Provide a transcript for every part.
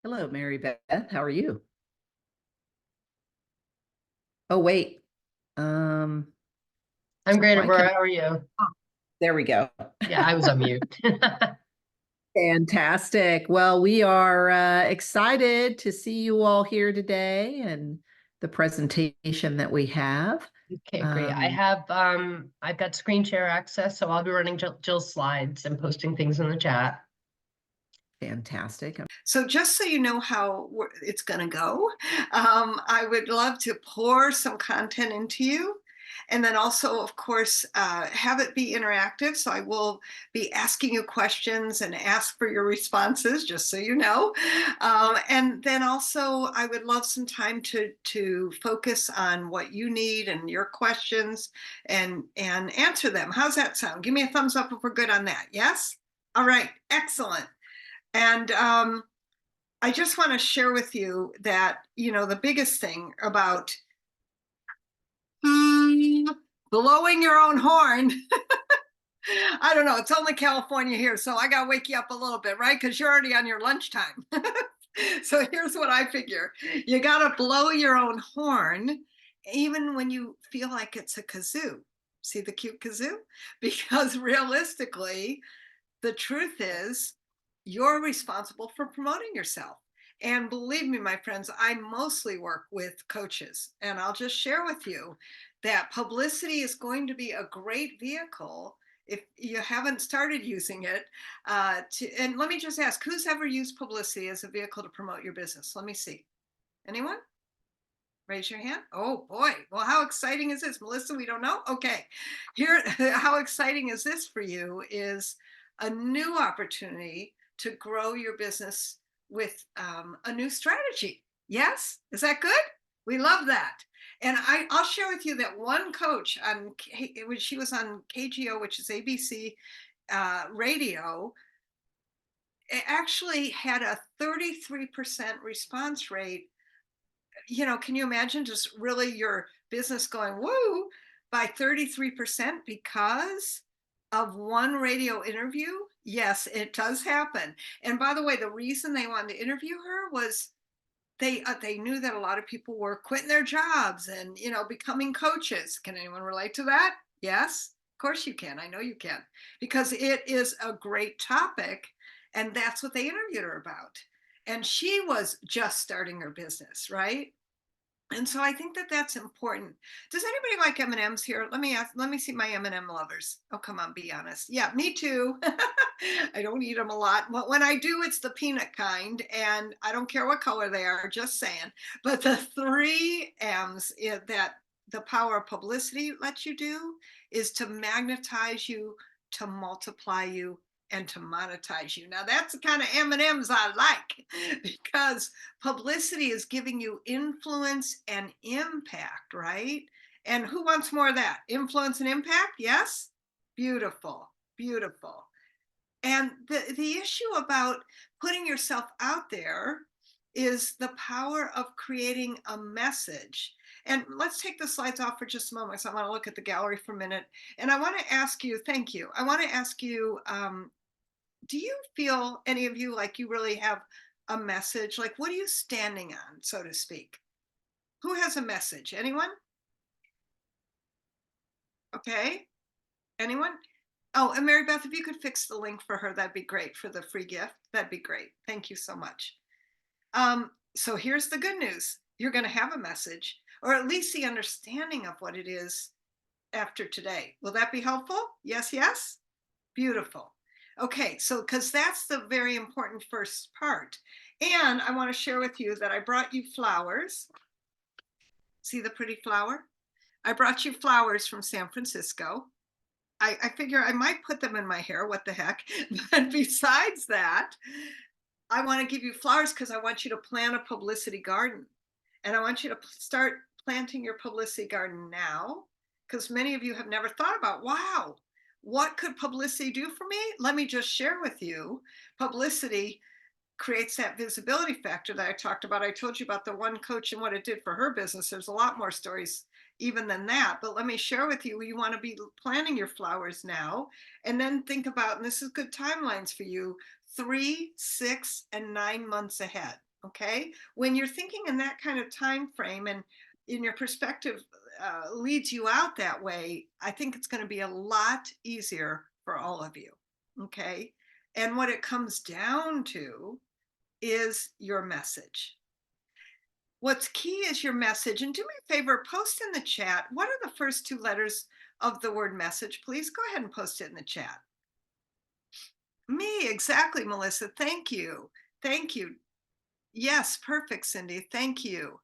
Hello, Mary Beth. How are you? Oh, wait. Um, I'm great, why can't Aurora. How are you? there we go. Yeah, I was on mute. Fantastic. Well, we are excited to see you all here today and the presentation that we have. Okay, great. Um, I've got screen share access, so I'll be running Jill's slides and posting things in the chat. Fantastic. So just so you know how it's going to go, I would love to pour some content into you. And then also, of course, have it be interactive. So I will be asking you questions and ask for your responses, just so you know. And then also, I would love some time to focus on what you need and your questions and answer them. How's that sound? Give me a thumbs up if we're good on that. Yes? All right. Excellent. And I just want to share with you that, the biggest thing about blowing your own horn, I don't know, it's only California here, so I got to wake you up a little bit, right? Because you're already on your lunchtime. So here's what I figure. You got to blow your own horn, even when you feel like it's a kazoo. See the cute kazoo? Because realistically, the truth is you're responsible for promoting yourself. And believe me, my friends, I mostly work with coaches. And I'll just share with you that publicity is going to be a great vehicle if you haven't started using it. And let me just ask, who's ever used publicity as a vehicle to promote your business? Let me see. Anyone? Raise your hand. Oh boy. Well, how exciting is this? Melissa, we don't know. Okay. Here, how exciting is this for you is a new opportunity to grow your business with a new strategy. Yes? Is that good? We love that. And I'll share with you that one coach she was on KGO, which is ABC radio, it actually had a 33% response rate. Can you imagine just really your business going woo by 33% because of one radio interview? Yes, it does happen. And by the way, the reason they wanted to interview her was they knew that a lot of people were quitting their jobs and becoming coaches. Can anyone relate to that? Yes, of course you can. I know you can, because it is a great topic, and that's what they interviewed her about. And she was just starting her business, right? And so I think that that's important. Does anybody like M&Ms here? Let me see my M&M lovers. Oh, come on, be honest. Yeah, me too. I don't eat them a lot, but when I do, it's the peanut kind, and I don't care what color they are, just saying. But the three M's that the power of publicity lets you do is to magnetize you, to multiply you, and to monetize you. Now that's the kind of M&Ms I like, because publicity is giving you influence and impact, right? And who wants more of that? Influence and impact? Yes? Beautiful, beautiful. And the issue about putting yourself out there is the power of creating a message. And let's take the slides off for just a moment. So I want to look at the gallery for a minute. And I want to ask you, thank you. I want to ask you, do you feel, any of you, like you really have a message? Like, what are you standing on, so to speak? Who has a message? Anyone? Okay. Anyone? Oh, and Mary Beth, if you could fix the link for her, that'd be great, for the free gift. That'd be great. Thank you so much. So here's the good news. You're going to have a message, or at least the understanding of what it is after today. Will that be helpful? Yes, yes? Beautiful. Okay, so because that's the very important first part. And I want to share with you that I brought you flowers. See the pretty flower? I brought you flowers from San Francisco. I figure I might put them in my hair. What the heck? But besides that, I want to give you flowers because I want you to plant a publicity garden. And I want you to start planting your publicity garden now, because many of you have never thought about, wow, what could publicity do for me? Let me just share with you. Publicity creates that visibility factor that I talked about. I told you about the one coach and what it did for her business. There's a lot more stories even than that, but let me share with you, you want to be planting your flowers now, and then think about, and this is good timelines for you, 3, 6, and 9 months ahead. Okay. When you're thinking in that kind of time frame and in your perspective leads you out that way, I think it's going to be a lot easier for all of you. Okay. And what it comes down to is your message. What's key is your message. And do me a favor, post in the chat. What are the first two letters of the word message? Please go ahead and post it in the chat. Me, exactly, Melissa. Thank you. Thank you. Yes, perfect, Cindy. Thank you.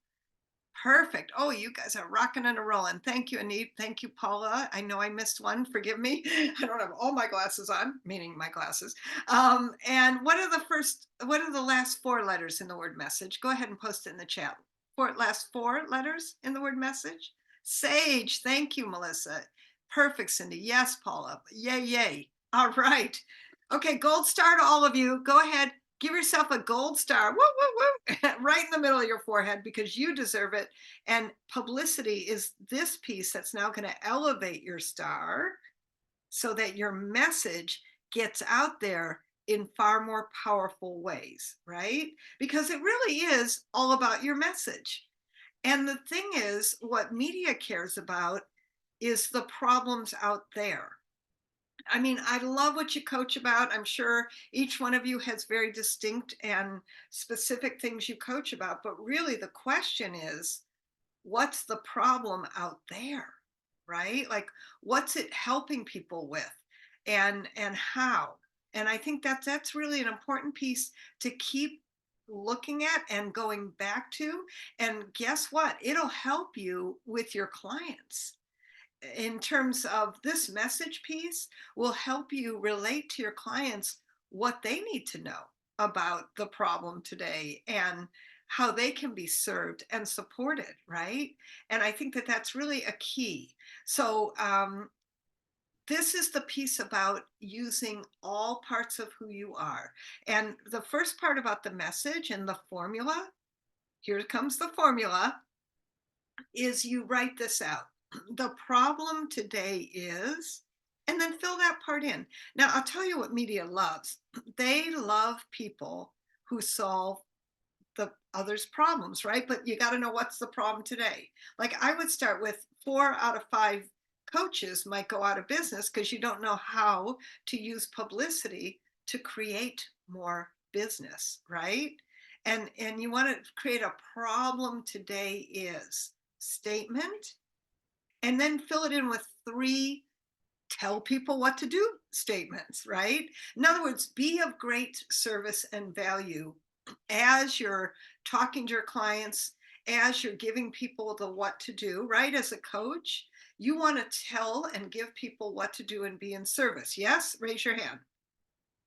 Perfect. Oh, you guys are rocking and rolling. Thank you, Anit. Thank you, Paula. I know I missed one. Forgive me. I don't have all my glasses on, meaning my glasses. And what are the last four letters in the word message? Go ahead and post it in the chat. Last four letters in the word message. Sage. Thank you, Melissa. Perfect, Cindy. Yes, Paula. Yay, yay. All right. Okay, gold star to all of you. Go ahead. Give yourself a gold star, woo, woo, woo, right in the middle of your forehead because you deserve it. And publicity is this piece that's now going to elevate your star so that your message gets out there in far more powerful ways, right? Because it really is all about your message. And the thing is, what media cares about is the problems out there. I mean, I love what you coach about. I'm sure each one of you has very distinct and specific things you coach about. But really, the question is, what's the problem out there, right? Like, what's it helping people with, and how? And I think that's really an important piece to keep looking at and going back to. And guess what? It'll help you with your clients in terms of this message piece will help you relate to your clients what they need to know about the problem today and how they can be served and supported, right? And I think that that's really a key. So this is the piece about using all parts of who you are. And the first part about the message and the formula, here comes the formula, is you write this out. The problem today is, and then fill that part in. Now, I'll tell you what media loves. They love people who solve the others' problems, right? But you got to know what's the problem today. Like I would start with 4 out of 5 coaches might go out of business because you don't know how to use publicity to create more business, right? And you want to create a problem today is statement, and then fill it in with 3 tell people what to do statements, right? In other words, be of great service and value as you're talking to your clients, as you're giving people the what to do, right? As a coach, you want to tell and give people what to do and be in service. Yes? Raise your hand.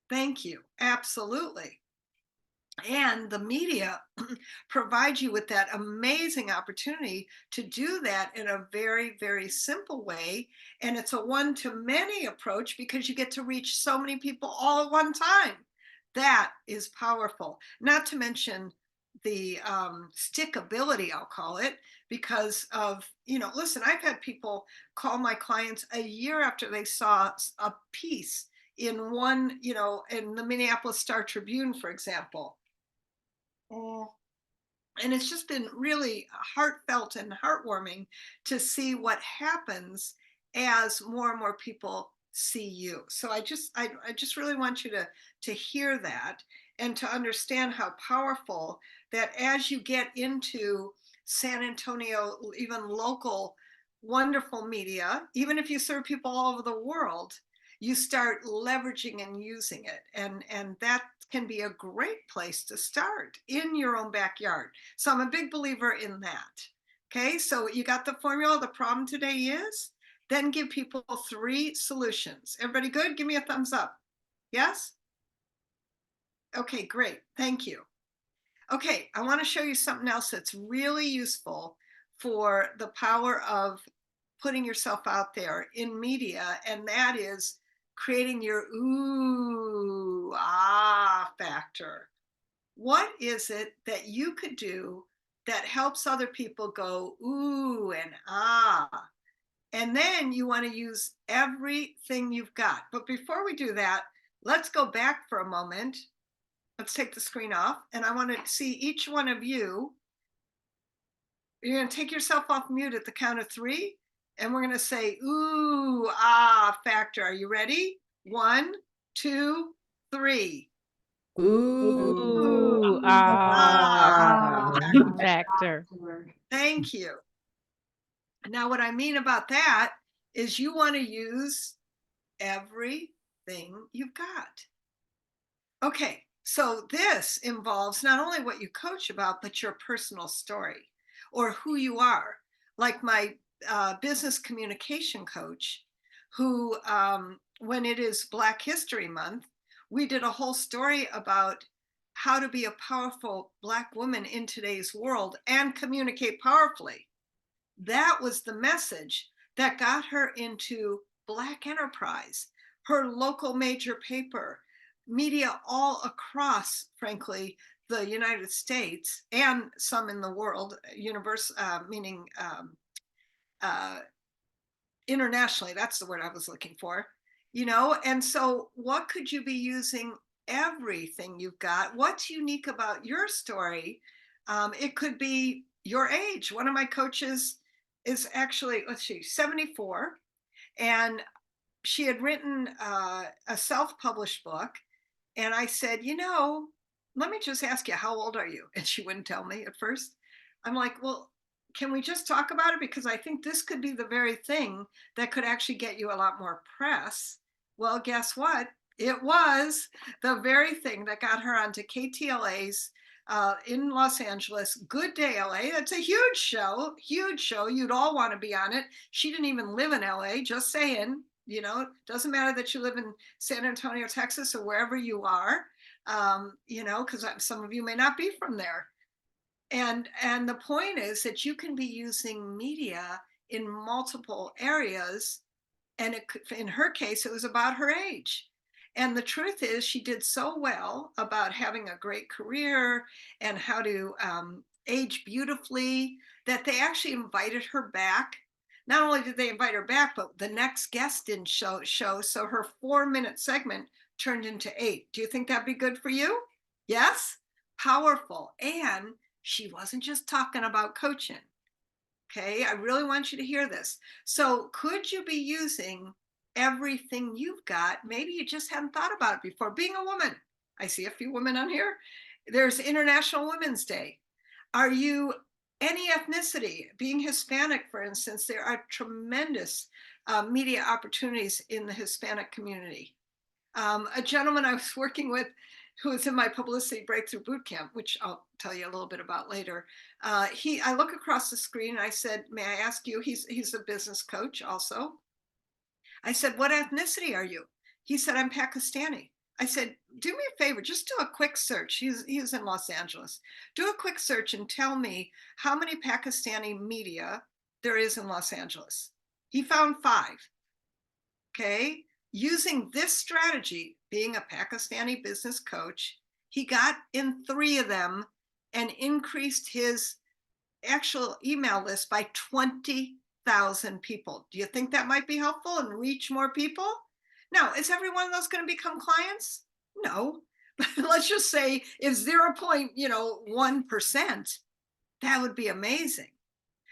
Thank you. Absolutely. And the media provides you with that amazing opportunity to do that in a very, very simple way. And it's a one-to-many approach because you get to reach so many people all at one time. That is powerful. Not to mention the stickability, I'll call it, because of, listen, I've had people call my clients a year after they saw a piece in one, in the Minneapolis Star Tribune, for example. And it's just been really heartfelt and heartwarming to see what happens as more and more people see you. So I just really want you to hear that and to understand how powerful that as you get into San Antonio, even local wonderful media, even if you serve people all over the world, you start leveraging and using it. And that can be a great place to start in your own backyard. So I'm a big believer in that. Okay, so you got the formula. The problem today is, then give people 3 solutions. Everybody good? Give me a thumbs up. Yes? Okay, great. Thank you. Okay, I want to show you something else that's really useful for the power of putting yourself out there in media, and that is creating your ooh, ah factor. What is it that you could do that helps other people go ooh and ah? And then you want to use everything you've got. But before we do that, let's go back for a moment. let's take the screen off, and I want to see each one of you. You're going to take yourself off mute at the count of 3, and we're going to say, ooh, ah, factor. Are you ready? 1, 2, 3. Ooh, ah. Factor. Thank you. Now, what I mean about that is you want to use everything you've got. Okay, so this involves not only what you coach about, but your personal story or who you are. Like my business communication coach, who, when it is Black History Month, we did a whole story about how to be a powerful Black woman in today's world and communicate powerfully. That was the message that got her into Black Enterprise, her local major paper, media all across, frankly, the United States and some in the world, meaning internationally. That's the word I was looking for, and so what could you be using everything you've got? What's unique about your story? It could be your age. One of my coaches is actually, 74, and she had written a self-published book. And I said, let me just ask you, how old are you? And she wouldn't tell me at first. I'm like, well, can we just talk about it? Because I think this could be the very thing that could actually get you a lot more press. Well, guess what? It was the very thing that got her onto KTLA's in Los Angeles, Good Day LA. That's a huge show, huge show. You'd all want to be on it. She didn't even live in LA, just saying. It doesn't matter that you live in San Antonio, Texas, or wherever you are, because some of you may not be from there. And the point is that you can be using media in multiple areas. And in her case, it was about her age. And the truth is, she did so well about having a great career and how to age beautifully that they actually invited her back. Not only did they invite her back, but the next guest didn't show. So her 4-minute segment turned into 8. Do you think that'd be good for you? Yes? Powerful. And she wasn't just talking about coaching. Okay, I really want you to hear this. So could you be using everything you've got? Maybe you just hadn't thought about it before. Being a woman, I see a few women on here. There's International Women's Day. Are you any ethnicity? Being Hispanic, for instance, there are tremendous media opportunities in the Hispanic community. A gentleman I was working with who was in my Publicity Breakthrough Bootcamp, which I'll tell you a little bit about later. I look across the screen and I said, may I ask you, he's a business coach also. I said, what ethnicity are you? He said, I'm Pakistani. I said, do me a favor, just do a quick search. He's in Los Angeles. Do a quick search and tell me how many Pakistani media there is in Los Angeles. He found 5. Okay. Using this strategy, being a Pakistani business coach, he got in 3 of them and increased his actual email list by 20,000 people. Do you think that might be helpful and reach more people? Now, is every one of those going to become clients? No. But let's just say if 0.1%, that would be amazing.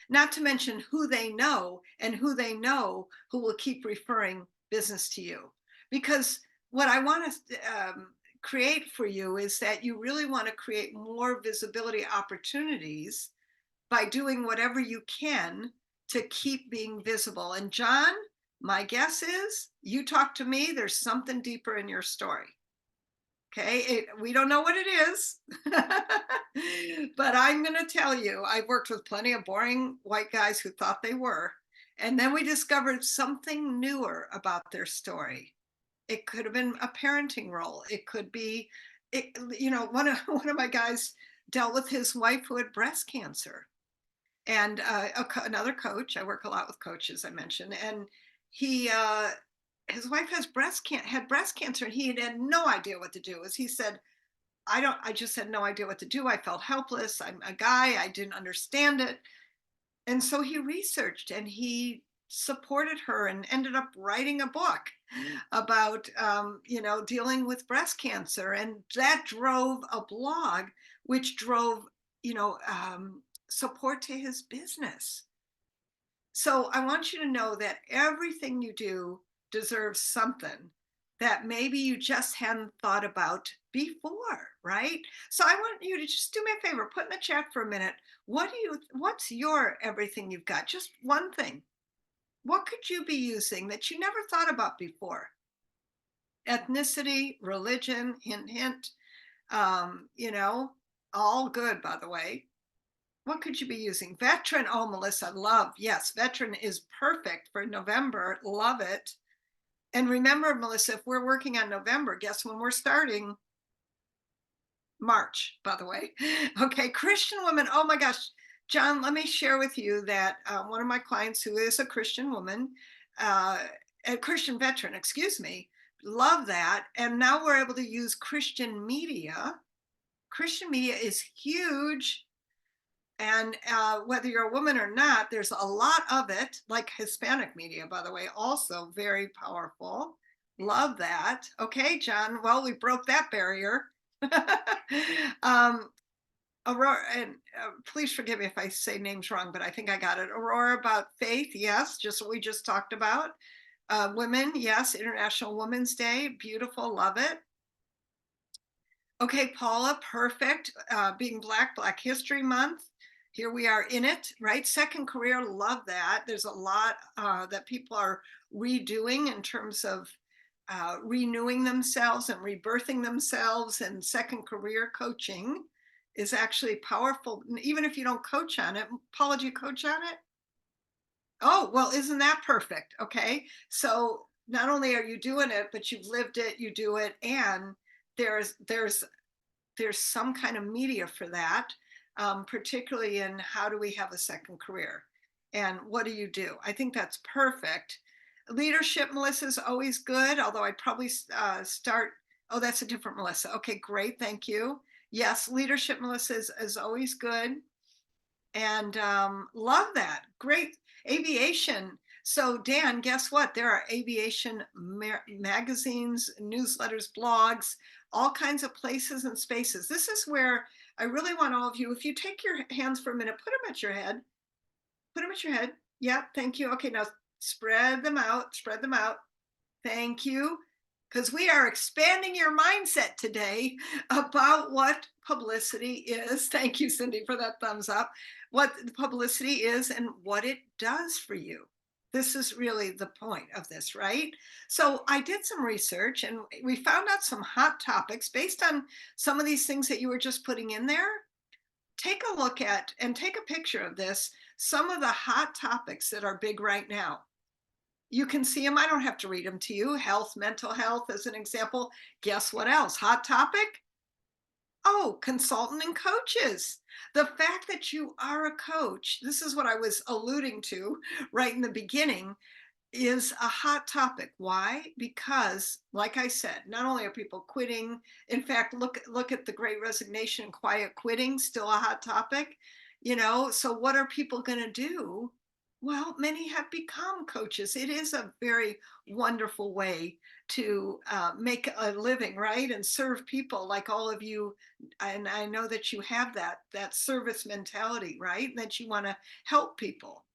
Not to mention who they know and who they know who will keep referring business to you. Because what I want to create for you is that you really want to create more visibility opportunities by doing whatever you can to keep being visible. And John, my guess is you talk to me, there's something deeper in your story. Okay, we don't know what it is, but I'm going to tell you, I've worked with plenty of boring white guys who thought they were. And then we discovered something newer about their story. It could have been a parenting role. It could be, one of my guys dealt with his wife who had breast cancer. And another coach, I work a lot with coaches, I mentioned, and his wife had breast cancer, and he had no idea what to do. As he said, I just had no idea what to do. I felt helpless. I'm a guy, I didn't understand it. And so he researched and he supported her and ended up writing a book about, dealing with breast cancer. And that drove a blog, which drove, support to his business. So I want you to know that everything you do deserves something that maybe you just hadn't thought about before, right? So I want you to just do me a favor, put in the chat for a minute. What's your everything you've got? Just one thing. What could you be using that you never thought about before? Ethnicity, religion, hint, hint, all good, by the way. What could you be using? Veteran. Oh, Melissa, love. Yes, veteran is perfect for November. Love it. And remember, Melissa, if we're working on November, guess when we're starting? March, by the way. Okay, Christian woman. Oh my gosh. John, let me share with you that one of my clients who is a Christian woman, a Christian veteran, excuse me, love that. And now we're able to use Christian media. Christian media is huge. And whether you're a woman or not, there's a lot of it, like Hispanic media, by the way, also very powerful. Love that. Okay, John. Well, we broke that barrier. Aurora, and please forgive me if I say names wrong, but I think I got it. Aurora, about faith. Yes, just what we just talked about. Women. Yes, International Women's Day. Beautiful. Love it. Okay, Paula, perfect. Being Black History Month. Here we are in it, right? Second career, love that. There's a lot that people are redoing in terms of renewing themselves and rebirthing themselves, and second career coaching is actually powerful. Even if you don't coach on it, Paula, do you coach on it? Oh, well, isn't that perfect? Okay. So not only are you doing it, but you've lived it, you do it, and there's some kind of media for that. Particularly in how do we have a second career and what do you do? I think that's perfect. Leadership, Melissa, is always good, although I'd probably start. Oh, that's a different Melissa. Okay, great. Thank you. Yes, leadership, Melissa, is always good. And love that. Great. Aviation. So, Dan, guess what? There are aviation magazines, newsletters, blogs, all kinds of places and spaces. This is where I really want all of you, if you take your hands for a minute, put them at your head. Put them at your head. Yeah, thank you. Okay, now spread them out. Spread them out. Thank you. Because we are expanding your mindset today about what publicity is. Thank you, Cindy, for that thumbs up. What publicity is and what it does for you. This is really the point of this, right? So I did some research and we found out some hot topics based on some of these things that you were just putting in there. Take a look at and take a picture of this, some of the hot topics that are big right now. You can see them. I don't have to read them to you. Health, mental health as an example. Guess what else? Hot topic? Oh, consultant and coaches. The fact that you are a coach, this is what I was alluding to right in the beginning, is a hot topic. Why? Because, like I said, not only are people quitting, in fact, look at the Great Resignation and quiet quitting, still a hot topic. So what are people going to do? Well, many have become coaches. It is a very wonderful way to make a living, right? And serve people like all of you. And I know that you have that service mentality, right? That you want to help people.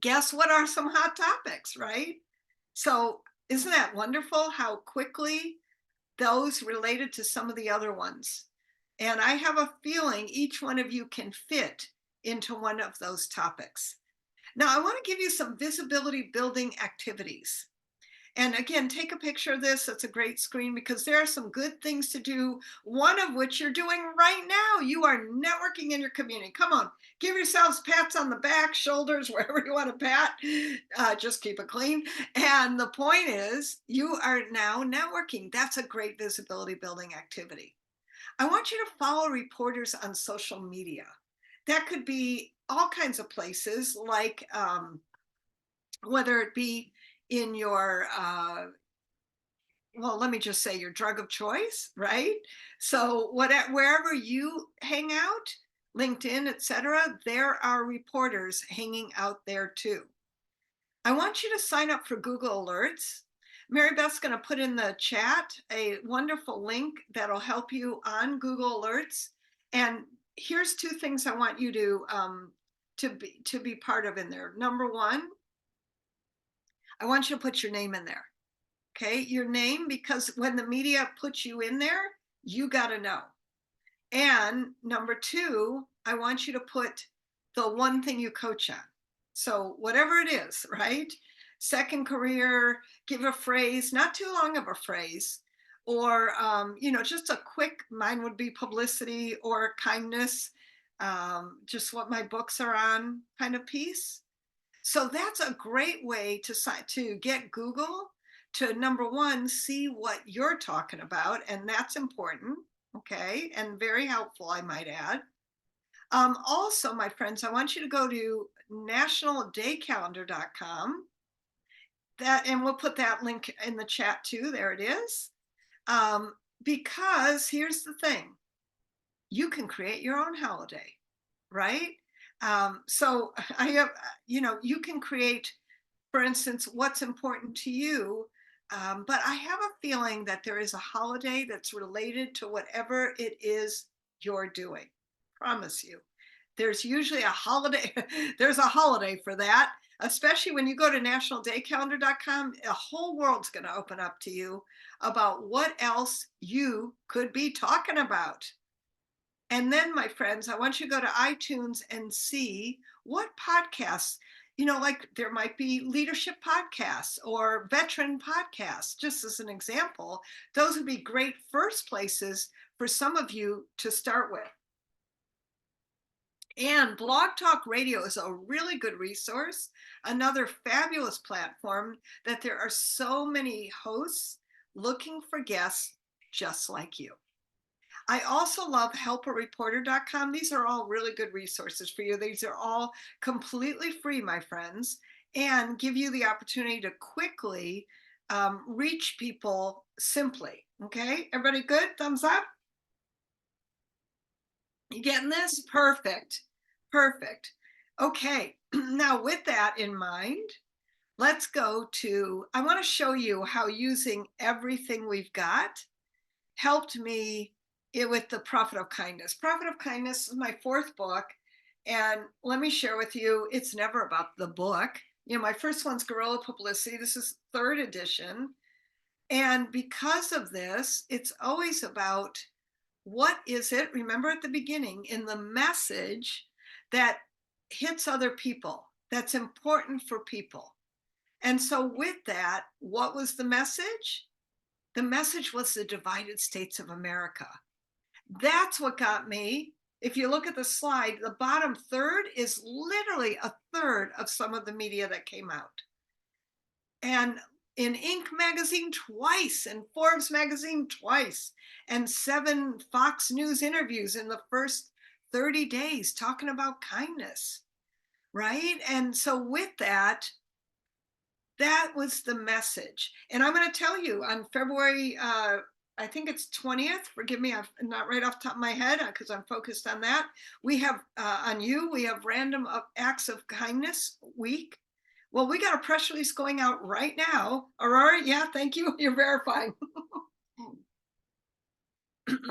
Guess what are some hot topics, right? So isn't that wonderful how quickly those related to some of the other ones? And I have a feeling each one of you can fit into one of those topics. Now, I want to give you some visibility building activities. And again, take a picture of this. That's a great screen because there are some good things to do. One of which you're doing right now. You are networking in your community. Come on, give yourselves pats on the back, shoulders, wherever you want to pat. Just keep it clean. And the point is, you are now networking. That's a great visibility building activity. I want you to follow reporters on social media. That could be all kinds of places, like whether it be in your, well, let me just say your drug of choice, right? So wherever you hang out, LinkedIn, etc., there are reporters hanging out there too. I want you to sign up for Google Alerts. Mary Beth's going to put in the chat a wonderful link that'll help you on Google Alerts. And here's two things I want you to be part of in there. Number one, I want you to put your name in there. Okay, your name, because when the media puts you in there, you got to know. And number two, I want you to put the one thing you coach on. So whatever it is, right? Second career, give a phrase, not too long of a phrase, or just a quick. Mine would be publicity or kindness, just what my books are on, kind of piece. So that's a great way to get Google to, number one, see what you're talking about, and that's important. Okay, and very helpful, I might add. Also, my friends, I want you to go to nationaldaycalendar.com. And we'll put that link in the chat too. There it is. Because here's the thing, you can create your own holiday, right? So I have, you can create, for instance, what's important to you. But I have a feeling that there is a holiday that's related to whatever it is you're doing. Promise you. There's usually a holiday. There's a holiday for that, especially when you go to nationaldaycalendar.com. A whole world's going to open up to you about what else you could be talking about. And then, my friends, I want you to go to iTunes and see what podcasts, like there might be leadership podcasts or veteran podcasts, just as an example. Those would be great first places for some of you to start with. And Blog Talk Radio is a really good resource, another fabulous platform that there are so many hosts looking for guests just like you. I also love helpareporter.com. These are all really good resources for you. These are all completely free, my friends, and give you the opportunity to quickly reach people simply. Okay, everybody good? Thumbs up? You getting this? Perfect. Perfect. Okay, now with that in mind, let's go to, I want to show you how using everything we've got helped me with the Profit of Kindness. Profit of Kindness is my fourth book. And let me share with you, it's never about the book. My first one's Guerrilla Publicity. This is third edition. And because of this, it's always about what is it, remember at the beginning, in the message that hits other people, that's important for people. And so with that, what was the message? The message was the divided states of America. That's what got me. If you look at the slide, the bottom third is literally a third of some of the media that came out. And in Inc. magazine twice, and Forbes magazine twice, and 7 Fox News interviews in the first 30 days talking about kindness, right? And so with that, that was the message. And I'm going to tell you on February, I think it's 20th, forgive me, I'm not right off the top of my head because I'm focused on that. We have, we have Random Acts of Kindness Week. Well, we got a press release going out right now. Aurora, yeah, thank you, you're verifying.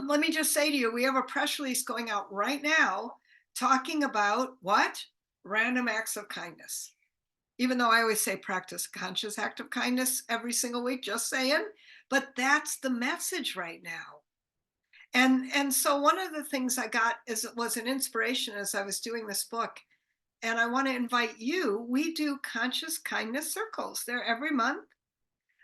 Let me just say to you, we have a press release going out right now talking about what? Random Acts of Kindness. Even though I always say practice conscious act of kindness every single week, just saying, but that's the message right now. And so one of the things I got was an inspiration as I was doing this book. And I want to invite you, we do conscious kindness circles. They're every month.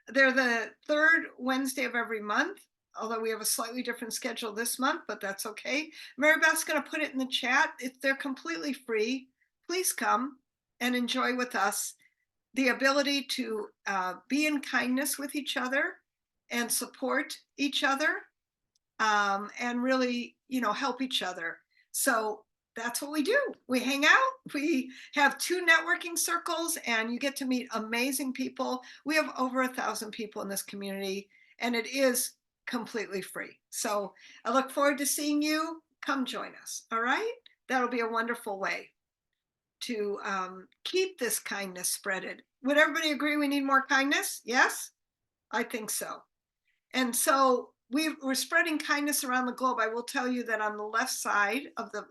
They're the third Wednesday of every month, although we have a slightly different schedule this month, but that's okay. Mary Beth's going to put it in the chat. They're completely free. Please come and enjoy with us the ability to be in kindness with each other and support each other and really, help each other. So that's what we do. We hang out, we have 2 networking circles, and you get to meet amazing people. We have over 1,000 people in this community, and it is completely free. So I look forward to seeing you. Come join us. All right. That'll be a wonderful way to keep this kindness spreaded Would everybody agree we need more kindness? Yes, I think so. And so we're spreading kindness around the globe. I will tell you that on the left side of the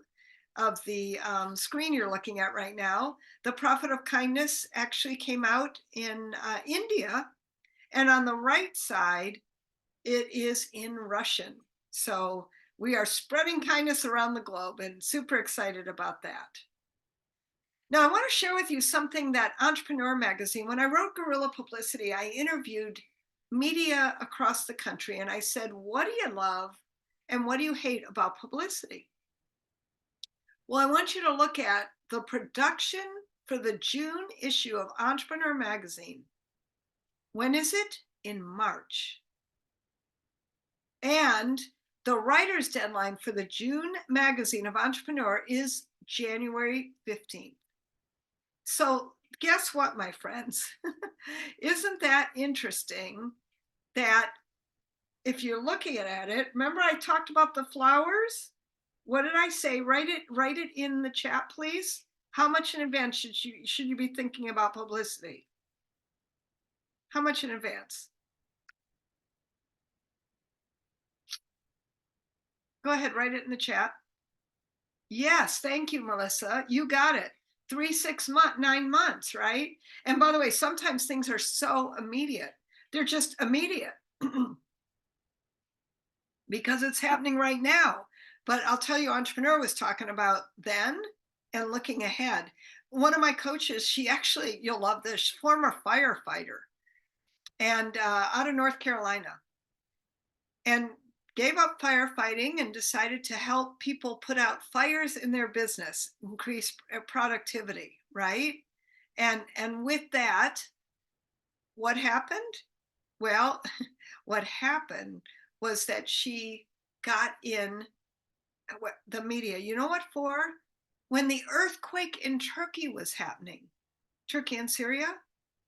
screen you're looking at right now, the Prophet of Kindness actually came out in India, and on the right side, it is in Russian. So we are spreading kindness around the globe and super excited about that. Now, I want to share with you something that Entrepreneur Magazine, when I wrote Guerrilla Publicity, I interviewed media across the country and I said, what do you love and what do you hate about publicity? Well, I want you to look at the production for the June issue of Entrepreneur Magazine. When is it? In March. And the writer's deadline for the June magazine of Entrepreneur is January 15th. So guess what, my friends? Isn't that interesting that if you're looking at it, remember I talked about the flowers? What did I say? Write it in the chat, please. How much in advance should you be thinking about publicity? How much in advance? Go ahead, write it in the chat. Yes, thank you, Melissa. You got it. 3, 6 months, 9 months, right? And by the way, sometimes things are so immediate. They're just immediate because it's happening right now. But I'll tell you, Entrepreneur was talking about then and looking ahead. One of my coaches, she actually, you'll love this, former firefighter and out of North Carolina, and gave up firefighting and decided to help people put out fires in their business, increase productivity, right? And with that, what happened? Well, what happened was that she got in the media. You know what for? When the earthquake in Turkey was happening, Turkey and Syria,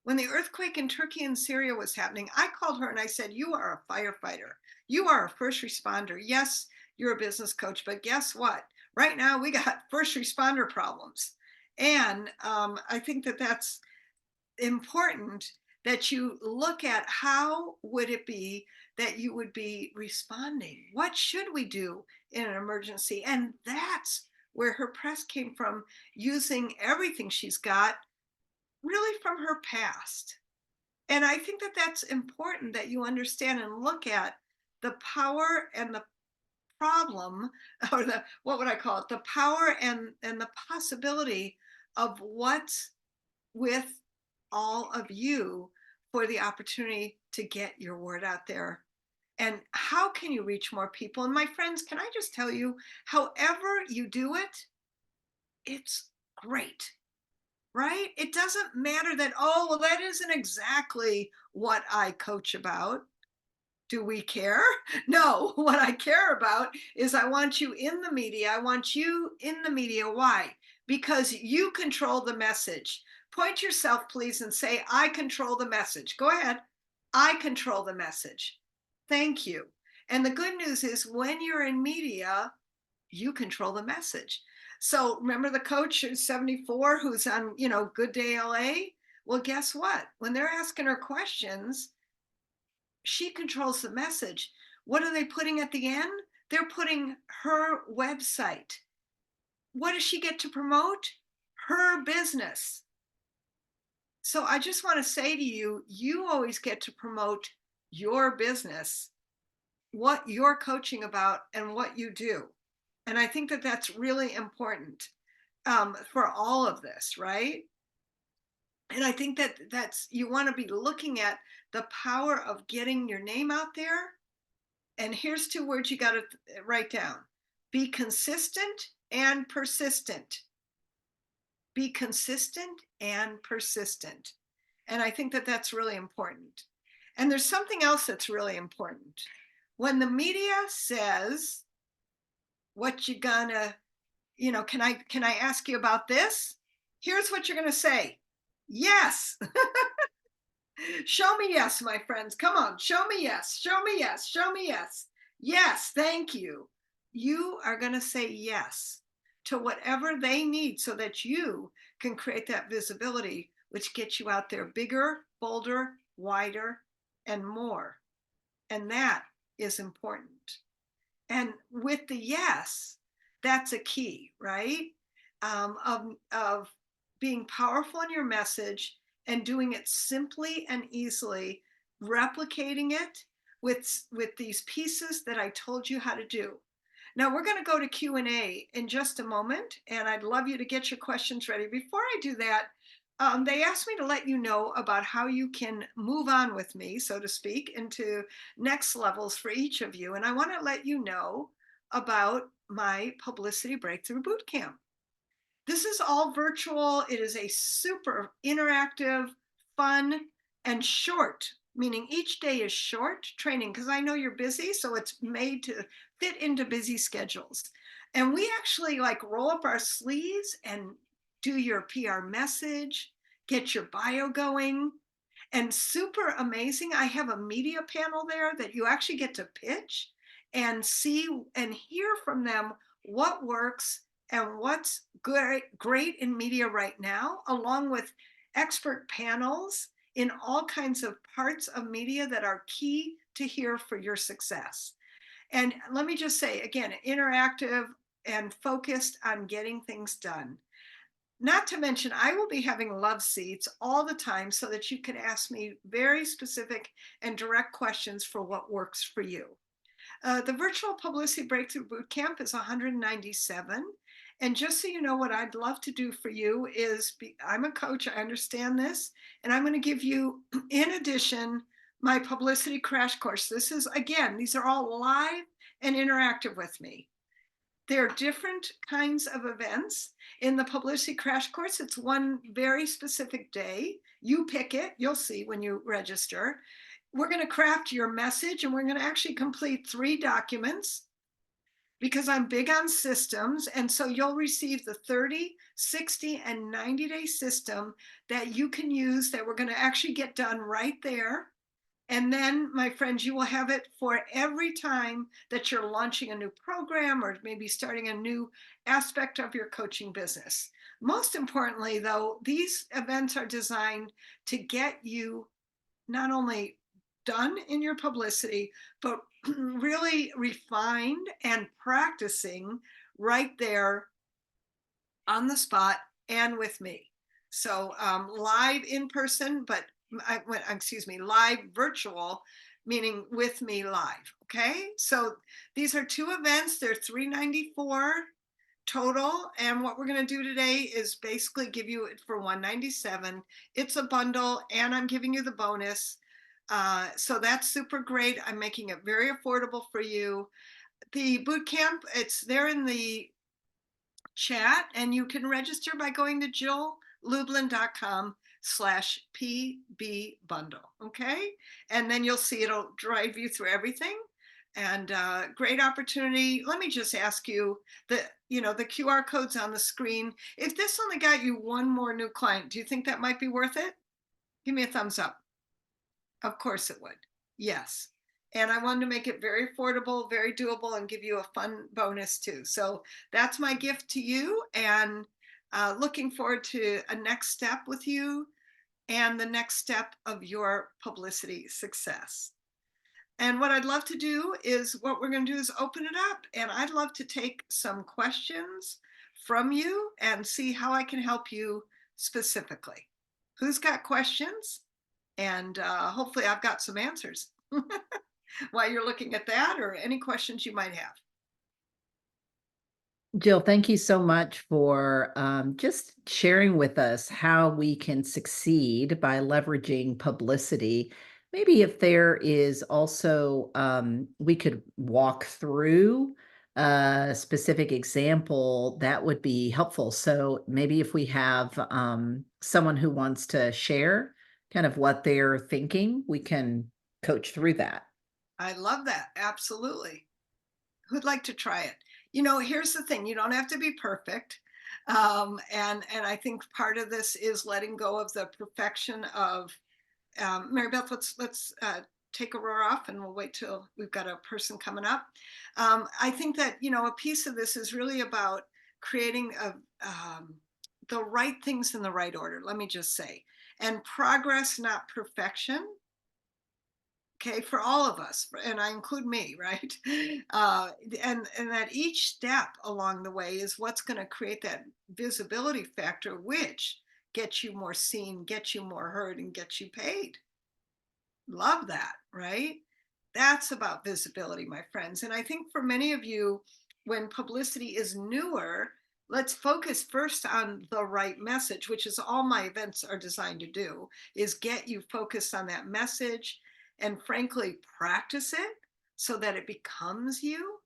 when the earthquake in Turkey and Syria was happening, I called her and I said, you are a firefighter. You are a first responder. Yes, you're a business coach, but guess what? Right now we got first responder problems. And I think that that's important, that you look at how would it be that you would be responding? What should we do in an emergency? And that's where her press came from, using everything she's got really from her past. And I think that that's important, that you understand and look at the power and the problem, or the, what would I call it? The power and the possibility of what's with all of you for the opportunity to get your word out there. And how can you reach more people? And my friends, can I just tell you, however you do it, it's great, right? It doesn't matter that, oh, well, that isn't exactly what I coach about. Do we care? No, what I care about is I want you in the media. I want you in the media. Why? Because you control the message. Point yourself, please, and say, I control the message. Go ahead. I control the message. Thank you. And the good news is when you're in media, you control the message. So remember the coach who's 74 who's on, Good Day LA? Well, guess what? When they're asking her questions, she controls the message. What are they putting at the end? They're putting her website. What does she get to promote? Her business. So I just want to say to you, you always get to promote your business, what you're coaching about and what you do. And I think that that's really important for all of this, right? And I think that you want to be looking at the power of getting your name out there. And here's 2 words you got to write down. Be consistent and persistent. Be consistent and persistent. And I think that that's really important. And there's something else that's really important. When the media says, what you gonna, can I ask you about this? Here's what you're gonna say. Yes. Show me yes, my friends. Come on, show me yes, show me yes, show me yes. Yes, thank you. You are going to say yes to whatever they need so that you can create that visibility which gets you out there bigger, bolder, wider, and more. And that is important. And with the yes, that's a key, right? Of being powerful in your message and doing it simply and easily, replicating it with these pieces that I told you how to do. Now we're going to go to Q&A in just a moment, and I'd love you to get your questions ready. Before I do that, they asked me to let you know about how you can move on with me, so to speak, into next levels for each of you. And I want to let you know about my Publicity Breakthrough Bootcamp. This is all virtual. It is a super interactive, fun, and short, meaning each day is short training, because I know you're busy, so it's made to fit into busy schedules. And we actually like roll up our sleeves and do your PR message, get your bio going. And super amazing, I have a media panel there that you actually get to pitch and see and hear from them what works and what's great in media right now, along with expert panels in all kinds of parts of media that are key to hear for your success. And let me just say, again, interactive and focused on getting things done. Not to mention, I will be having love seats all the time so that you can ask me very specific and direct questions for what works for you. The virtual Publicity Breakthrough Bootcamp is $197. And just so you know, what I'd love to do for you is, I'm a coach, I understand this, and I'm going to give you, in addition, my Publicity Crash Course. This is, again, these are all live and interactive with me. There are different kinds of events. In the Publicity Crash Course, it's one very specific day. You pick it, you'll see when you register. We're going to craft your message, and we're going to actually complete 3 documents, because I'm big on systems. And so you'll receive the 30, 60, and 90-day system that you can use, that we're going to actually get done right there. And then, my friends, you will have it for every time that you're launching a new program or maybe starting a new aspect of your coaching business. Most importantly, though, these events are designed to get you not only done in your publicity, but really refined and practicing right there on the spot and with me. So live in person, but live virtual, meaning with me live. Okay, so these are 2 events. They're $394 total, and what we're going to do today is basically give you it for $197. It's a bundle, and I'm giving you the bonus. So that's super great. I'm making it very affordable for you. The bootcamp, it's there in the chat, and you can register by going to jilllublin.com/PB bundle. Okay. And then you'll see it'll drive you through everything. And great opportunity. Let me just ask you, the QR code's on the screen. If this only got you 1 more new client, do you think that might be worth it? Give me a thumbs up. Of course it would. Yes. And I wanted to make it very affordable, very doable, and give you a fun bonus too. So that's my gift to you, and looking forward to a next step with you and the next step of your publicity success. And what I'd love to do is, what we're going to do is open it up, and I'd love to take some questions from you and see how I can help you specifically. Who's got questions? And hopefully I've got some answers while you're looking at that, or any questions you might have. Jill, thank you so much for just sharing with us how we can succeed by leveraging publicity. Maybe if there is also, we could walk through a specific example, that would be helpful. So maybe if we have someone who wants to share kind of what they're thinking, we can coach through that. I love that. Absolutely. Who'd like to try it? Here's the thing. You don't have to be perfect. And I think part of this is letting go of the perfection of, Mary Beth, let's take Aurora off, and we'll wait till we've got a person coming up. I think that, a piece of this is really about creating the right things in the right order. Let me just say, and progress, not perfection. Okay, for all of us, and I include me, right? And that each step along the way is what's going to create that visibility factor, which gets you more seen, gets you more heard, and gets you paid. Love that, right? That's about visibility, my friends. And I think for many of you, when publicity is newer, let's focus first on the right message, which is all my events are designed to do, is get you focused on that message and frankly, practice it so that it becomes you.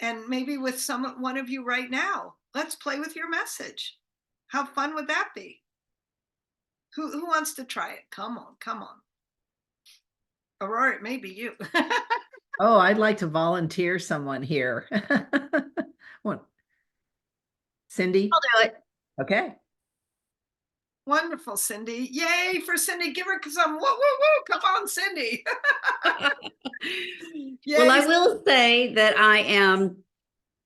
And maybe with one of you right now, let's play with your message. How fun would that be? Who wants to try it? Come on, come on. Aurora, it may be you. Oh, I'd like to volunteer someone here. What? Cindy? I'll do it. Okay. Wonderful, Cindy. Yay for Cindy. Give her some woo, woo, woo. Come on, Cindy. Yay. Well, I will say that I am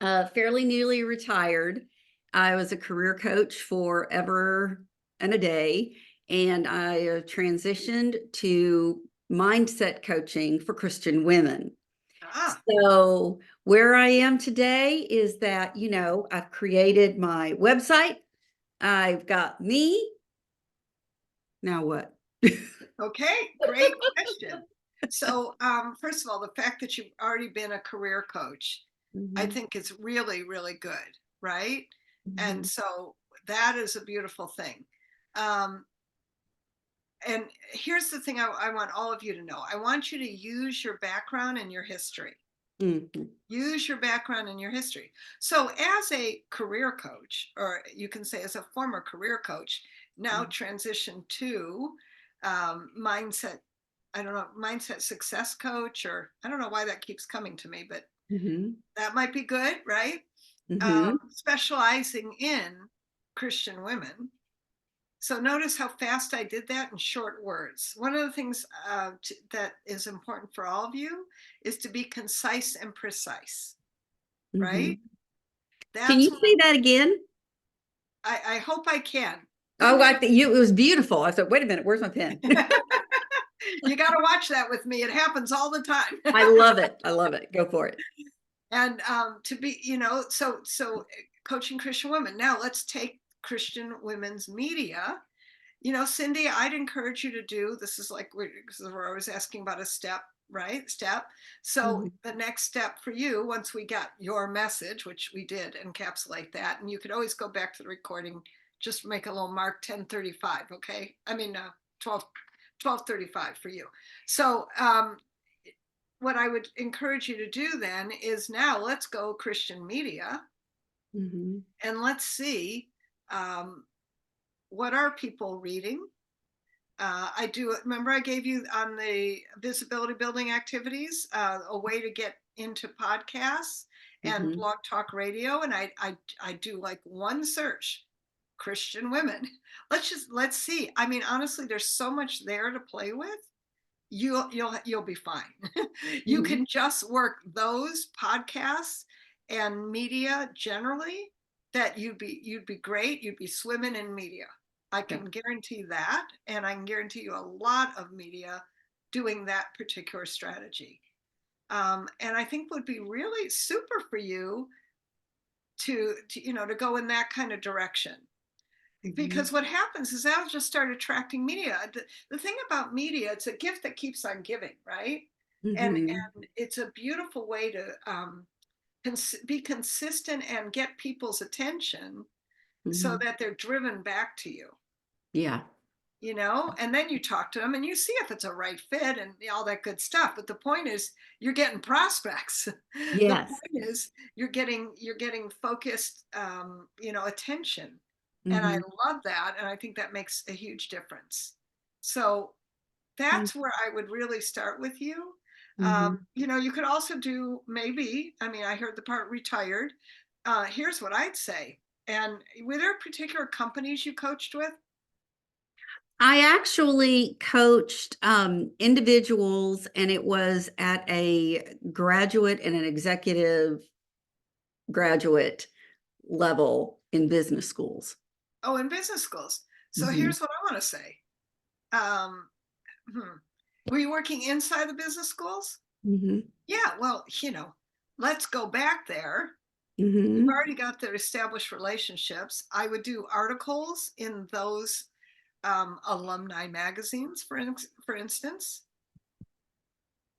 fairly newly retired. I was a career coach forever and a day, and I transitioned to mindset coaching for Christian women. Ah, So where I am today is that, you know, I've created my website. I've got me. Now what? okay, great question. So, first of all, the fact that you've already been a career coach, I Mhm, think is really, really good, right? And mhm. so that is a beautiful thing. Um, and here's the thing I want all of you to know. I want you to use your background and your history. Mhm. Use your background and your history. So, as a career coach, or you can say as a former career coach, now transition to mindset. I don't know, mindset success coach, or I don't know why that keeps coming to me, but Mhm. that might be good, right? Mhm. Specializing in Christian women. So notice how fast I did that in short words. One of the things that is important for all of you is to be concise and precise, right? Mhm. Can That's you say that again? I hope I can. Oh, like that you, it was beautiful. I said, wait a minute, where's my pen? You got to watch that with me. It happens all the time. I love it. I love it. Go for it. And to be, so coaching Christian women. Now let's take Christian women's media. Cindy, I'd encourage you to do this. Is like we're always asking about a step, right? Step. So Mhm. the next step for you, once we got your message, which we did encapsulate that, and you could always go back to the recording, just make a little mark 10:35. Okay, I mean 12:35 for you. So what I would encourage you to do then is now let's go Christian media Mhm. and let's see what are people reading. I do remember I gave you on the visibility building activities a way to get into podcasts and Mhm. blog talk radio, and I do like one search, Christian women. Let's see. I mean, honestly, there's so much there to play with. You'll be fine. You Mhm. can just work those podcasts and media generally that you'd be great. You'd be swimming in media. I Yeah. can guarantee that, and I can guarantee you a lot of media doing that particular strategy. And I think would be really super for you to go in that kind of direction. Mhm. Because what happens is that'll just start attracting media. The thing about media, it's a gift that keeps on giving, right? Mhm. And it's a beautiful way to be consistent and get people's attention so Mhm. that they're driven back to you. Yeah. And then you talk to them and you see if it's a right fit and all that good stuff. But the point is you're getting prospects. The Yes. point is you're getting focused attention. And I Mhm. love that. And I think that makes a huge difference. So Thank that's where I would really start with you. Mhm. You could also do maybe, I mean, I heard the part retired. Here's what I'd say. And were there particular companies you coached with? I actually coached individuals, and it was at a graduate and an executive graduate level in business schools. Oh, in business schools. So Mhm. here's what I want to say. Were you working inside the business schools? Mhm. Yeah, well, let's go back there. You've Mhm. already got the established relationships. I would do articles in those alumni magazines, for instance.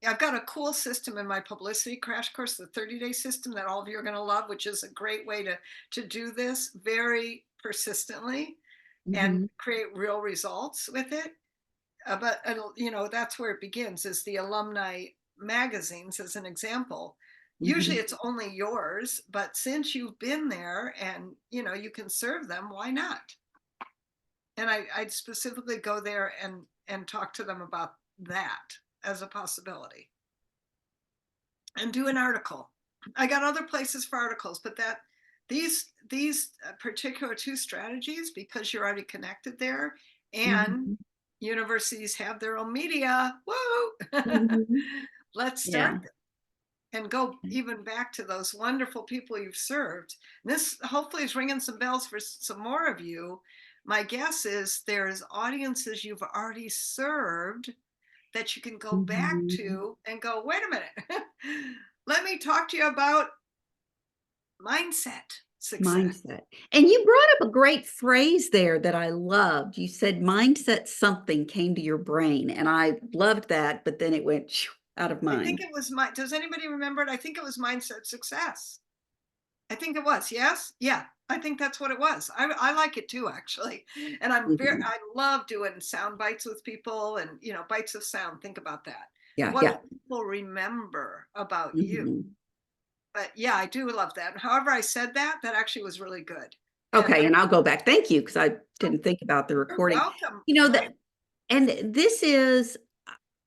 I've got a cool system in my publicity crash course, the 30-day system that all of you are going to love, which is a great way to do this very persistently and Mhm. create real results with it. But that's where it begins, is the alumni magazines as an example. Usually Mhm. it's only yours, but since you've been there and you can serve them, why not? And I'd specifically go there and talk to them about that as a possibility and do an article. I got other places for articles, but these particular two strategies, because you're already connected there and Mhm. universities have their own media. Woo! Mhm. Let's Yeah. start and go even back to those wonderful people you've served. This hopefully is ringing some bells for some more of you. My guess is there's audiences you've already served that you can go back Mhm. to and go, wait a minute, let me talk to you about mindset success. Mindset. And you brought up a great phrase there that I loved. You said mindset something came to your brain, and I loved that, but then it went out of I think mind. it was does anybody remember it? I think it was mindset success. I think it was. Yes. Yeah. I think that's what it was. I like it too, actually. And Mhm. I love doing sound bites with people and, bites of sound. Think about that. Yeah, What yeah. will people remember about you? Mhm. But yeah, I do love that. However, I said that actually was really good. And Okay, and I'll go back. Thank you, because I didn't think about the you're recording. welcome. You know, My that and this is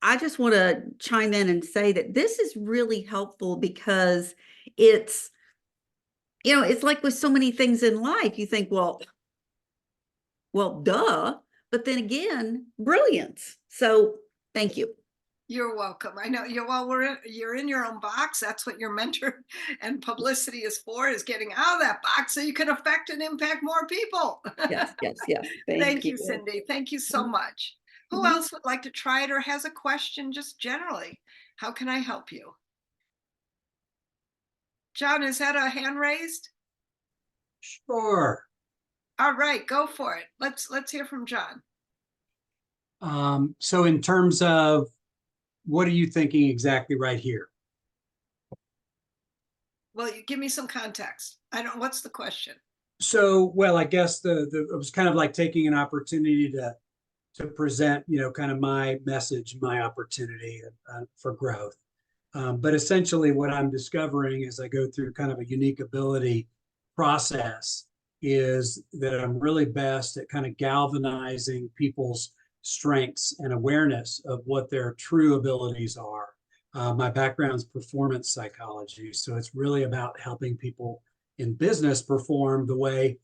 I just wanna chime in and say that this is really helpful because it's it's like with so many things in life, you think, well, duh, but then again, brilliance. So, thank you. You're welcome. I know you're in your own box. That's what your mentor and publicity is for, is getting out of that box so you can affect and impact more people. Yes, yes, yes. Thank Thank you. you, Cindy. Thank you so Mhm, much. Who mhm. else would like to try it or has a question just generally? How can I help you? John, is that a hand raised? Sure. All right, go for it. Let's hear from John. So in terms of what are you thinking exactly right here? Well, you give me some context. What's the question? So, well, I guess it was kind of like taking an opportunity to present, kind of my message, my opportunity for growth. But essentially, what I'm discovering as I go through kind of a unique ability process is that I'm really best at kind of galvanizing people's strengths and awareness of what their true abilities are. My background is performance psychology, so it's really about helping people in business perform the way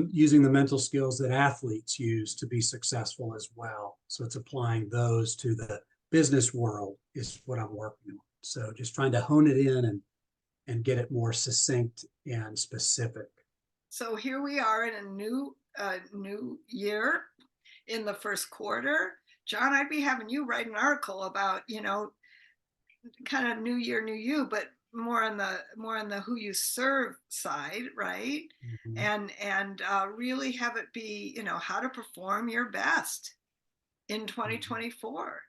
using the mental skills that athletes use to be successful as well. So it's applying those to the business world is what I'm working on. So just trying to hone it in and get it more succinct and specific. So here we are in a new year in the first quarter. John, I'd be having you write an article about, kind of new year, new you, but more on the who you serve side, right? Mhm. And really have it be, how to perform your best in 2024.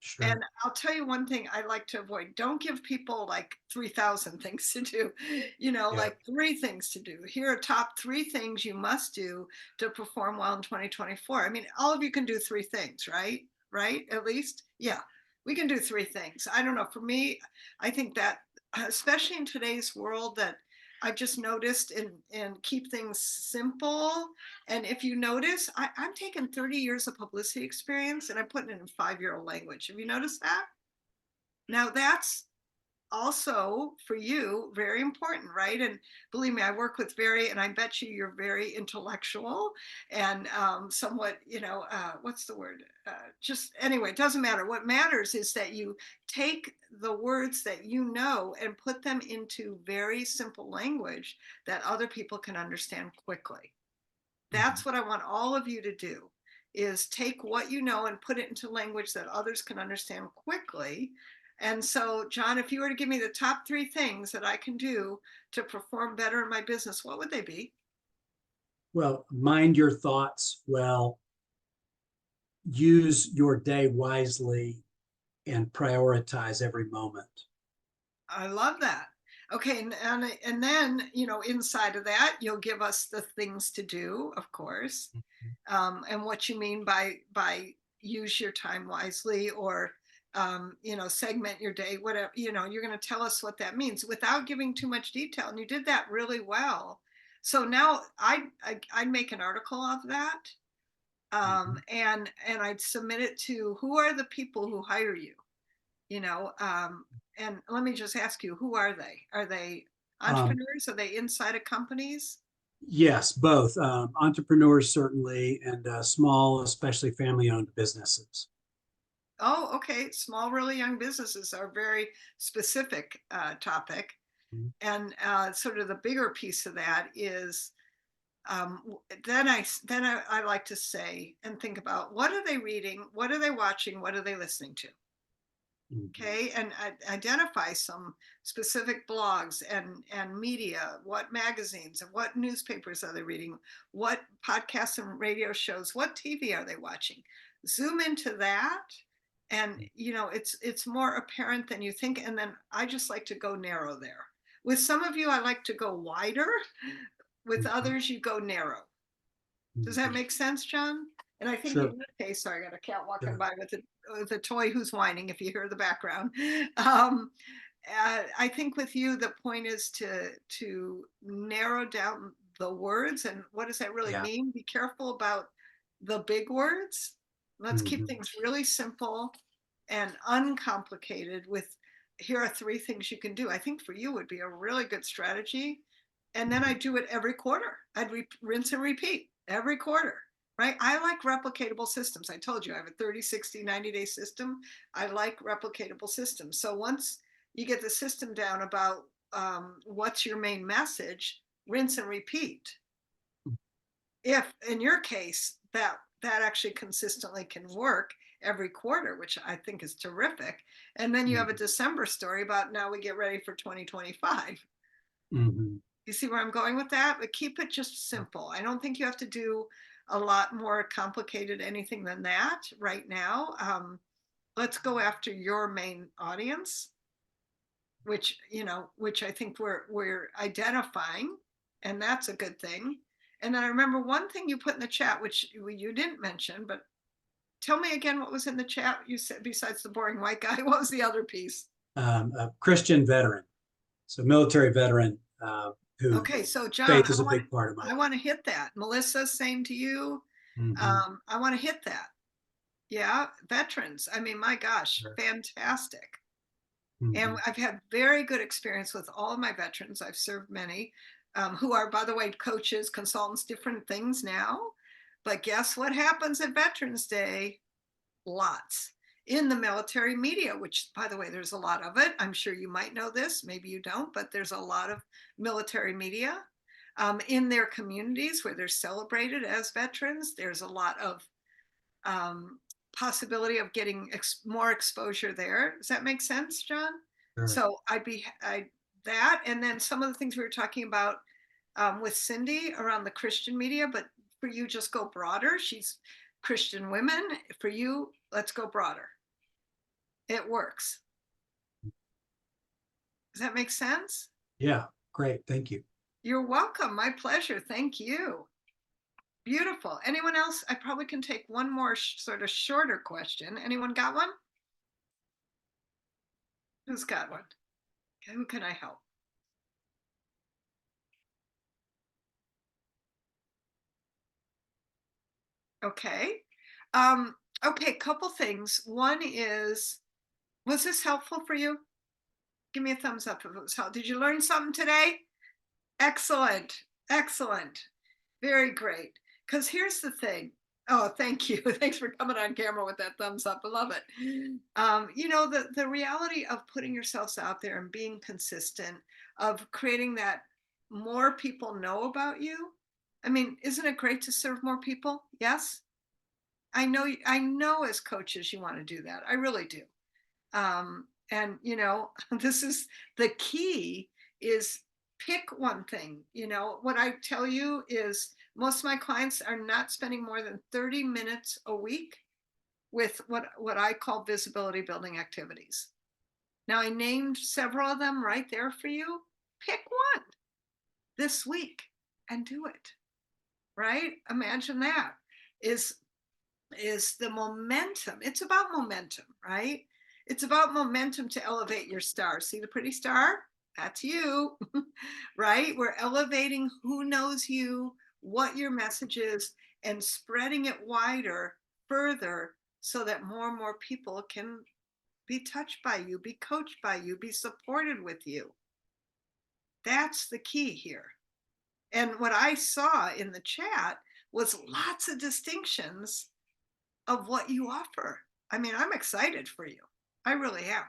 Sure. And I'll tell you one thing I like to avoid. Don't give people like 3,000 things to do, Yeah. like 3 things to do. Here are top 3 things you must do to perform well in 2024. I mean, all of you can do 3 things, right? Right? At least? Yeah, we can do 3 things. I don't know. For me, I think that, especially in today's world, that I've just noticed and keep things simple. And if you notice, I'm taking 30 years of publicity experience and I'm putting it in 5-year-old language. Have you noticed that? Now that's also for you very important, right? And believe me, I work with and I bet you're very intellectual and somewhat, what's the word? Just anyway, it doesn't matter. What matters is that you take the words that you know and put them into very simple language that other people can understand quickly. That's what I want all of you to do, is take what you know and put it into language that others can understand quickly. And so, John, if you were to give me the top 3 things that I can do to perform better in my business, what would they be? Well, mind your thoughts well, use your day wisely, and prioritize every moment. I love that. Okay, and then, you know, inside of that, you'll give us the things to do, of course, and what you mean by use your time wisely, or you know, segment your day, whatever. You know, you're going to tell us what that means without giving too much detail, and you did that really well. So now I'd make an article of that, and I'd submit it to, who are the people who hire you? You know, and let me just ask you, who are they? Are they entrepreneurs? Are they inside of companies? Yes, both entrepreneurs certainly, and small, especially family-owned businesses. Oh, okay. Small, really young businesses are a very specific topic. Mhm. And sort of the bigger piece of that is, then I like to say and think about, what are they reading? What are they watching? What are they listening to? Okay, and identify some specific blogs and media, what magazines and what newspapers are they reading, what podcasts and radio shows, what TV are they watching? Zoom into that, and you know, it's more apparent than you think. And then I just like to go narrow there. With some of you, I like to go wider. With others, you go narrow. Does that make sense, John? And I think Sure. in your case, sorry, I got a cat walking Yeah. by with a toy who's whining, if you hear the background. I think with you, the point is to narrow down the words, and what does that really Yeah. mean? Be careful about the big words. Let's keep Mhm. things really simple and uncomplicated with, here are 3 things you can do. I think for you would be a really good strategy. And then I do it every quarter. I'd rinse and repeat every quarter, right? I like replicatable systems. I told you I have a 30, 60, 90-day system. I like replicatable systems. So once you get the system down about what's your main message, rinse and repeat. If in your case that actually consistently can work every quarter, which I think is terrific. And then you have a December story about, now we get ready for 2025. Mhm. You see where I'm going with that? But keep it just simple. I don't think you have to do a lot more complicated anything than that right now. Let's go after your main audience, which, you know, which I think we're identifying, and that's a good thing. And then I remember one thing you put in the chat, which you didn't mention, but tell me again what was in the chat. You said, besides the boring white guy, what was the other piece? A Christian veteran, so military veteran, who Okay, so John, faith is a big part of my I life. want to hit that. Melissa, same to you. Mhm. I want to hit that. Yeah, veterans. I mean, my gosh, Sure. fantastic. And Mhm. I've had very good experience with all of my veterans. I've served many, who are, by the way, coaches, consultants, different things now. But guess what happens at Veterans Day? Lots. In the military media, which, by the way, there's a lot of it. I'm sure you might know this, maybe you don't, but there's a lot of military media. In their communities where they're celebrated as veterans, there's a lot of possibility of getting more exposure there. Does that make sense, John? Sure. So that, and then some of the things we were talking about with Cindy around the Christian media, but for you, just go broader. She's Christian women. For you, let's go broader. It works. Does that make sense? Yeah, great. Thank you. You're welcome. My pleasure. Thank you. Beautiful. Anyone else? I probably can take one more sort of shorter question. Anyone got one? Who's got one? Who can I help? Okay. Okay, couple things. One is, was this helpful for you? Give me a thumbs up if it was helpful. Did you learn something today? Excellent. Excellent. Very great. Because here's the thing. Oh, thank you. Thanks for coming on camera with that thumbs up. I love it. You know, the reality of putting yourselves out there and being consistent, of creating that more people know about you, I mean, isn't it great to serve more people? Yes. I know as coaches you want to do that. I really do. And you know, this is the key is pick one thing. You know, what I tell you is most of my clients are not spending more than 30 minutes a week with what I call visibility building activities. Now I named several of them right there for you. Pick one this week and do it. Right? Imagine that is the momentum. It's about momentum, right? It's about momentum to elevate your star. See the pretty star? That's you, right? We're elevating who knows you, what your message is, and spreading it wider, further, so that more and more people can be touched by you, be coached by you, be supported with you. That's the key here. And what I saw in the chat was lots of distinctions of what you offer. I mean, I'm excited for you. I really am.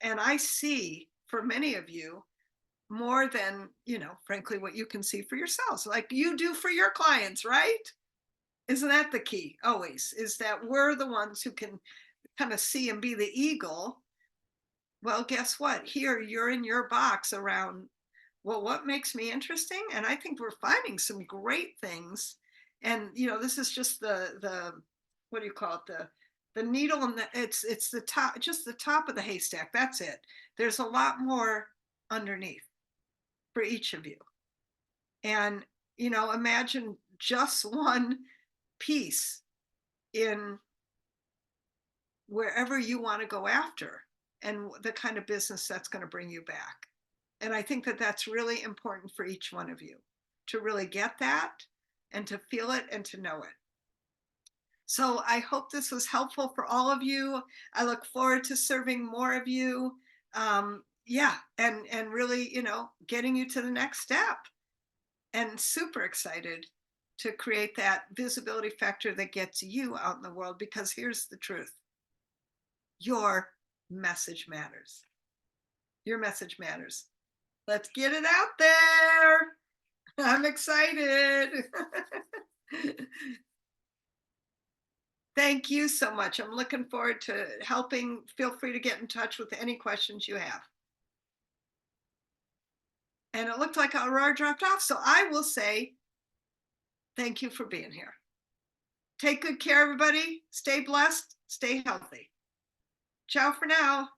And I see for many of you more than, you know, frankly, what you can see for yourselves, like you do for your clients, right? Isn't that the key always, is that we're the ones who can kind of see and be the eagle. Well, guess what? Here, you're in your box around, well, what makes me interesting? And I think we're finding some great things. And, you know, this is just the what do you call it? The needle and it's the top, just the top of the haystack. That's it. There's a lot more underneath for each of you. And, you know, imagine just one piece in wherever you want to go after and the kind of business that's going to bring you back. And I think that that's really important for each one of you to really get that and to feel it and to know it. So I hope this was helpful for all of you. I look forward to serving more of you. Yeah, and really, you know, getting you to the next step. And super excited to create that visibility factor that gets you out in the world, because here's the truth. Your message matters. Your message matters. Let's get it out there. I'm excited. Thank you so much. I'm looking forward to helping. Feel free to get in touch with any questions you have. And it looked like Aurora dropped off, so I will say thank you for being here. Take good care, everybody. Stay blessed. Stay healthy. Ciao for now.